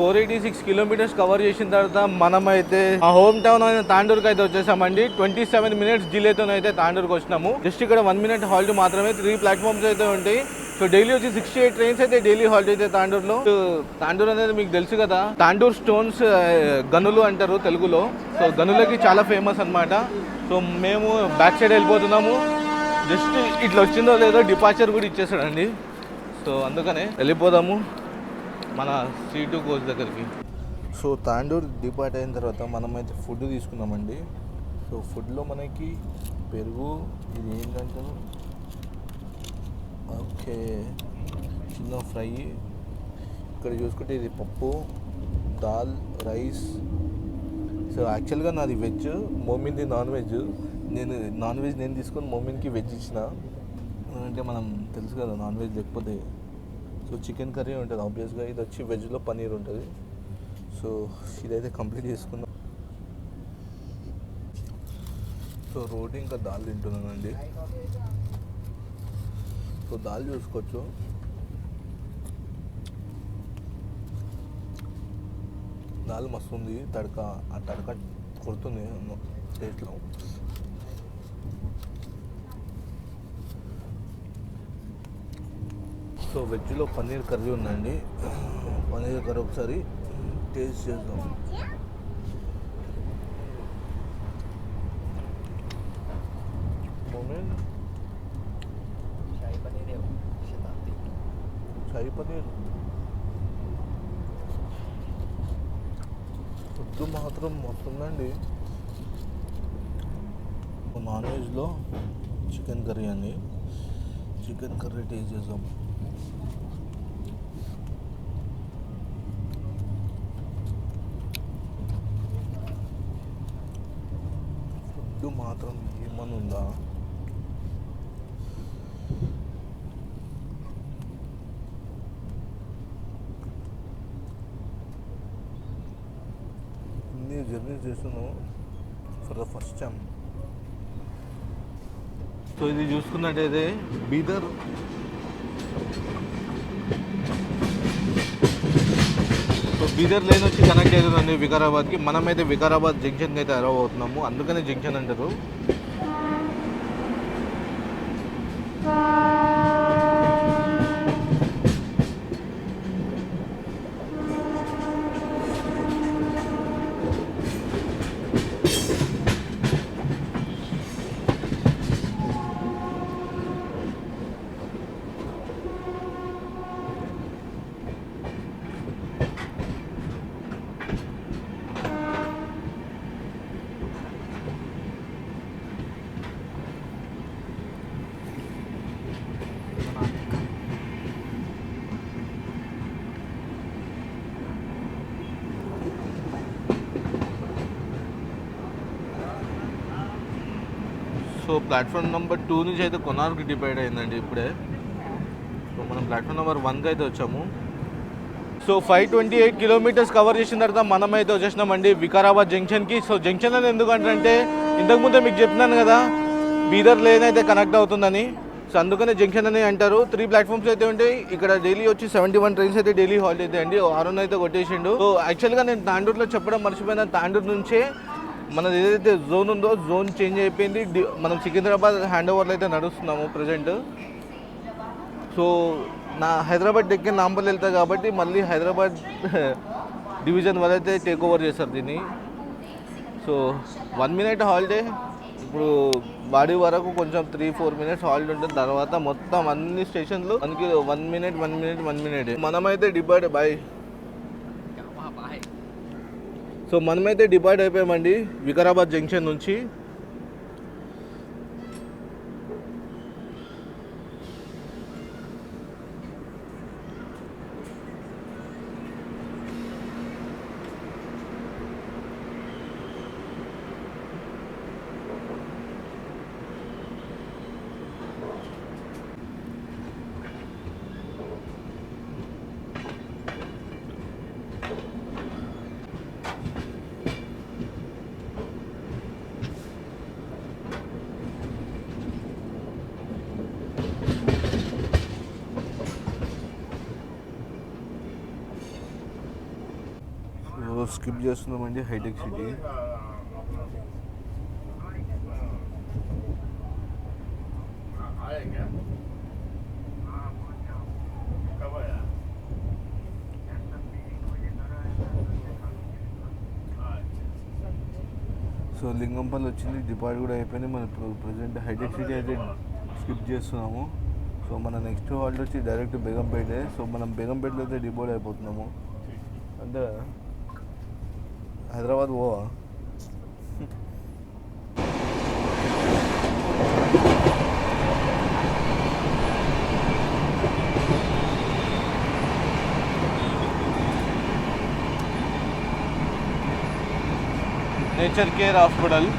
ఫోర్ 486 కిలోమీటర్స్ కవర్ చేసిన తర్వాత మనమైతే మా హోమ్ టౌన్ అయిన తాండూరుకి అయితే వచ్చేసామండి. 27 మినిట్స్ డిలేతో అయితే తాండూరుకి వచ్చినాము. జస్ట్ ఇక్కడ 1 మినిట్ హాల్ట్ మాత్రమే. 3 ప్లాట్ఫామ్స్ అయితే ఉంటాయి. సో డైలీ వచ్చి 68 ట్రైన్స్ అయితే డైలీ హాల్ట్ అయితే తాండూరులో. తాండూరు అనేది మీకు తెలుసు కదా, తాండూరు స్టోన్స్ గనులు అంటారు తెలుగులో. సో గనులకి చాలా ఫేమస్ అన్నమాట. సో మేము బ్యాక్ సైడ్ వెళ్ళిపోతున్నాము. జస్ట్ ఇట్లా వచ్చిందో లేదో డిపార్చర్ కూడా ఇచ్చేసాడండి. సో అందుకనే వెళ్ళిపోదాము మన C2 కోచ్ దగ్గరికి. సో తాండూర్ డిపార్ట్ అయిన తర్వాత మనమైతే ఫుడ్ తీసుకున్నామండి. సో ఫుడ్లో మనకి పెరుగు, ఇది ఏంటంటారు, ఓకే చిన్న ఫ్రై, ఇక్కడ చూసుకుంటే ఇది పప్పు, దాల్, రైస్. సో యాక్చువల్గా నాది వెజ్, మోమిన్ది నాన్ వెజ్. నేను తీసుకొని మోమిన్కి వెజ్ ఇచ్చిన. అంటే మనం తెలుసు కదా నాన్ వెజ్ లేకపోతే. సో చికెన్ కర్రీ ఉంటుంది ఆబ్వియస్గా. ఇది వచ్చి వెజ్లో పన్నీర్ ఉంటుంది. సో ఇదైతే కంప్లీట్ చేసుకుందాం. సో రోటీ ఇంకా దాల్ తింటున్నానండి. సో దాల్ చూసుకోవచ్చు. దాల్ మస్తు ఉంది. ఆ తడక కొడుతుంది టేస్ట్లో. సో వెజ్లో పన్నీర్ కర్రీ ఉందండి. పన్నీర్ కర్రీ ఒకసారి టేస్ట్ చేద్దాం. షాహీ పన్నీర్ ఫుడ్ మాత్రం వస్తుందండి. నాన్ వెజ్లో చికెన్ కర్రీ అండి. చికెన్ కర్రీ టేస్ట్ చేద్దాం. ఫుడ్ మాత్రం ఏమని ఉందా. ఇన్ని జర్నీ చేస్తున్నాను for the first time. So ఇది చూసుకున్నట్టయితే బీదర్ సో బీదర్ లైన్ వచ్చి కనెక్ట్ అవుతుందండి వికారాబాద్కి. మనమైతే వికారాబాద్ జంక్షన్కి అయితే అరైవ్ అవుతున్నాము, అందుకనే జంక్షన్ అంటారు. సో ప్లాట్ఫామ్ నెంబర్ 2 నుంచి అయితే కొనార్క్ డివైడ్ అయిందండి ఇప్పుడే. సో మనం ప్లాట్ఫామ్ నెంబర్ 1కి అయితే వచ్చాము. సో 528 కిలోమీటర్స్ కవర్ చేసిన తర్వాత మనం అయితే వచ్చేసినామండి వికారాబాద్ జంక్షన్కి. సో జంక్షన్ అని ఎందుకంటే ఇంతకుముందే మీకు చెప్తున్నాను కదా బీదర్ లేన్ అయితే కనెక్ట్ అవుతుందని. సో అందుకనే జంక్షన్ అని అంటారు. 3 ప్లాట్ఫామ్స్ అయితే ఉంటాయి ఇక్కడ. డైలీ వచ్చి 71 ట్రైన్స్ అయితే డైలీ హాల్ట్ అయితే అండి. 6 అయితే కొట్టేసిండు. సో యాక్చువల్గా నేను తాండూరులో చెప్పడం మర్చిపోయినా, తాండూరు నుంచే మనది ఏదైతే జోన్ ఉందో జోన్ చేంజ్ అయిపోయింది. మనం సికింద్రాబాద్ హ్యాండ్ ఓవర్లో అయితే నడుస్తున్నాము ప్రజెంట్. సో నా హైదరాబాద్ దగ్గర నాంపల్లి వెళ్తాయి కాబట్టి మళ్ళీ హైదరాబాద్ డివిజన్ వాళ్ళు అయితే టేక్ ఓవర్ చేస్తారు దీన్ని. So 1 minute holiday. ఇప్పుడు బాడీ వరకు కొంచెం 3-4 మినిట్స్ హాలిడే ఉంటుంది. తర్వాత మొత్తం అన్ని స్టేషన్లు మనకి 1 మినిట్. మనమైతే డిపార్ట్ బాయ్. సో మనమైతే డిపార్ట్ అయిపోయామండి వికారాబాద్ జంక్షన్ నుంచి. స్కిప్ చేస్తున్నామండి హైటెక్ సిటీ. సో లింగంపల్లి వచ్చింది, డిపార్ట్ కూడా అయిపోయింది. మనం ఇప్పుడు ప్రజెంట్ హైటెక్ సిటీ అయితే స్కిప్ చేస్తున్నాము. సో మన నెక్స్ట్ హాల్ట్ వచ్చి డైరెక్ట్ బేగంపేటే. సో మనం బేగంపేటలో అయితే డిపోర్ట్ అయిపోతున్నాము. అంటే హైదరాబాద్ పోవా? Nature Care Hospital.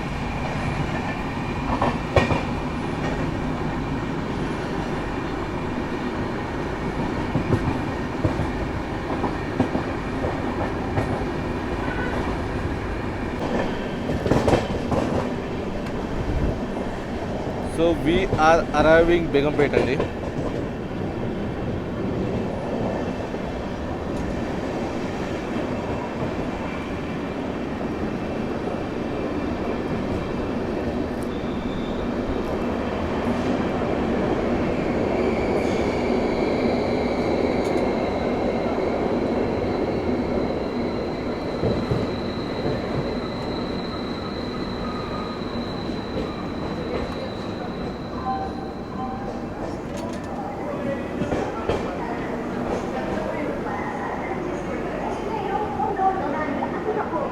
So we are arriving Begumpet అండి.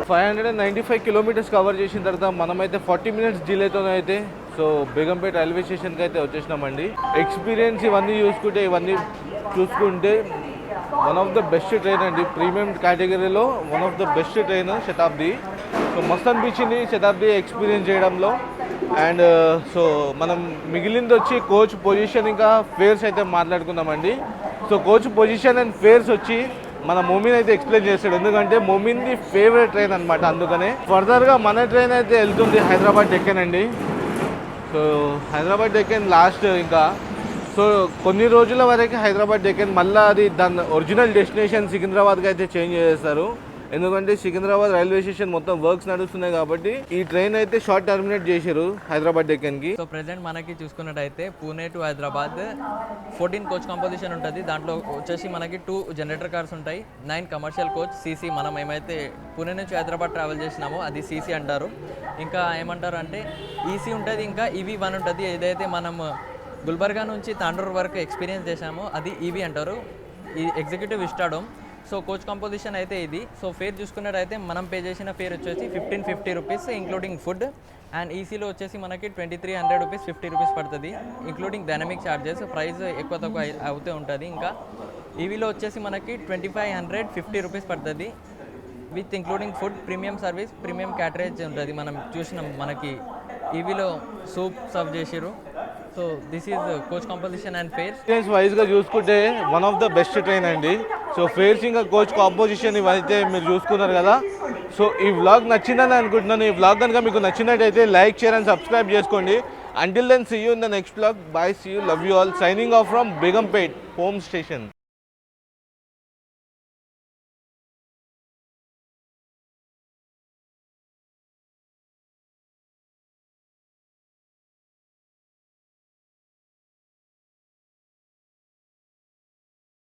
ఫైవ్ 595 కిలోమీటర్స్ కవర్ చేసిన తర్వాత మనమైతే 40 మినిట్స్ డిలేతో అయితే సో బేగంపేట రైల్వే స్టేషన్కి అయితే వచ్చేసినామండి. ఎక్స్పీరియన్స్ ఇవన్నీ చూసుకుంటే one of the best train అండి. ప్రీమియం కేటగిరీలో one of the best train Shatabdi. So మస్త్ అనిపించింది శతాబ్ది ఎక్స్పీరియన్స్ చేయడంలో. అండ్ సో మనం మిగిలింది వచ్చి కోచ్ పొజిషన్ ఇంకా ఫేర్స్ అయితే మాట్లాడుకుందామండి. So coach position and fares వచ్చి మన మోమిన్ అయితే ఎక్స్ప్లెయిన్ చేస్తాడు, ఎందుకంటే మోమిన్ది ఫేవరెట్ ట్రైన్ అనమాట. అందుకనే ఫర్దర్గా మన ట్రైన్ అయితే వెళ్తుంది హైదరాబాద్ డెక్కన్ అండి. సో హైదరాబాద్ డెక్కన్ లాస్ట్ ఇంకా సో కొన్ని రోజుల వరకు హైదరాబాద్ డెక్కన్ మళ్ళీ అది దాని ఒరిజినల్ డెస్టినేషన్ సికింద్రాబాద్కి అయితే చేంజ్ చేస్తారు. ఎందుకంటే సికింద్రాబాద్ రైల్వే స్టేషన్ మొత్తం వర్క్స్ నడుస్తున్నాయి కాబట్టి ఈ ట్రైన్ అయితే షార్ట్ టర్మినేట్ చేశారు హైదరాబాద్ డెక్కన్కి. సో ప్రెసెంట్ మనకి చూసుకున్నట్టయితే Pune to Hyderabad 14 coach composition ఉంటుంది. దాంట్లో వచ్చేసి మనకి 2 జనరేటర్ కార్స్ ఉంటాయి, 9 కమర్షియల్ కోచ్ సీసీ. మనం ఏమైతే పూణే నుంచి హైదరాబాద్ ట్రావెల్ చేసినామో అది సీసీ అంటారు. ఇంకా ఏమంటారు అంటే ఈసీ ఉంటుంది, ఇంకా ఈవీ 1 ఉంటుంది. ఏదైతే మనం గుల్బర్గా నుంచి తాండూరు వరకు ఎక్స్పీరియన్స్ చేసామో అది ఈవీ అంటారు. ఈ executive Vistadome. So coach composition అయితే ఇది. సో ఫేర్ చూసుకున్నట్టయితే మనం పే చేసిన ఫేర్ వచ్చేసి 1550 రూపీస్ ఇంక్లూడింగ్ ఫుడ్. అండ్ ఈసీలో వచ్చేసి మనకి 2300 రూపీస్ 50 రూపీస్ పడుతుంది ఇంక్లూడింగ్ డైనమిక్ ఛార్జెస్. ప్రైస్ ఎక్కువ తక్కువ అవుతూ ఉంటుంది. ఇంకా ఈవీలో వచ్చేసి మనకి 2550 రూపీస్ పడుతుంది with including food, premium service, premium క్యాటరేజ్ ఉంటుంది. మనం చూసినాం మనకి ఈవీలో సూప్ సర్వ్ చేసిర్రు. So this is coach composition and fares. Experience వైజ్గా చూసుకుంటే one of the best train అండి. సో ఫేర్స్ ఇంకా కోచ్ కాంపోజిషన్ ఇవైతే మీరు చూసుకున్నారు కదా. సో ఈ వ్లాగ్ నచ్చిందని అనుకుంటున్నాను. ఈ వ్లాగ్ కనుక మీకు నచ్చినట్టయితే లైక్, షేర్ అండ్ సబ్స్క్రైబ్ చేసుకోండి. Until then, see you in the next vlog. Bye, see you, love you all. Signing off from Begumpet home station.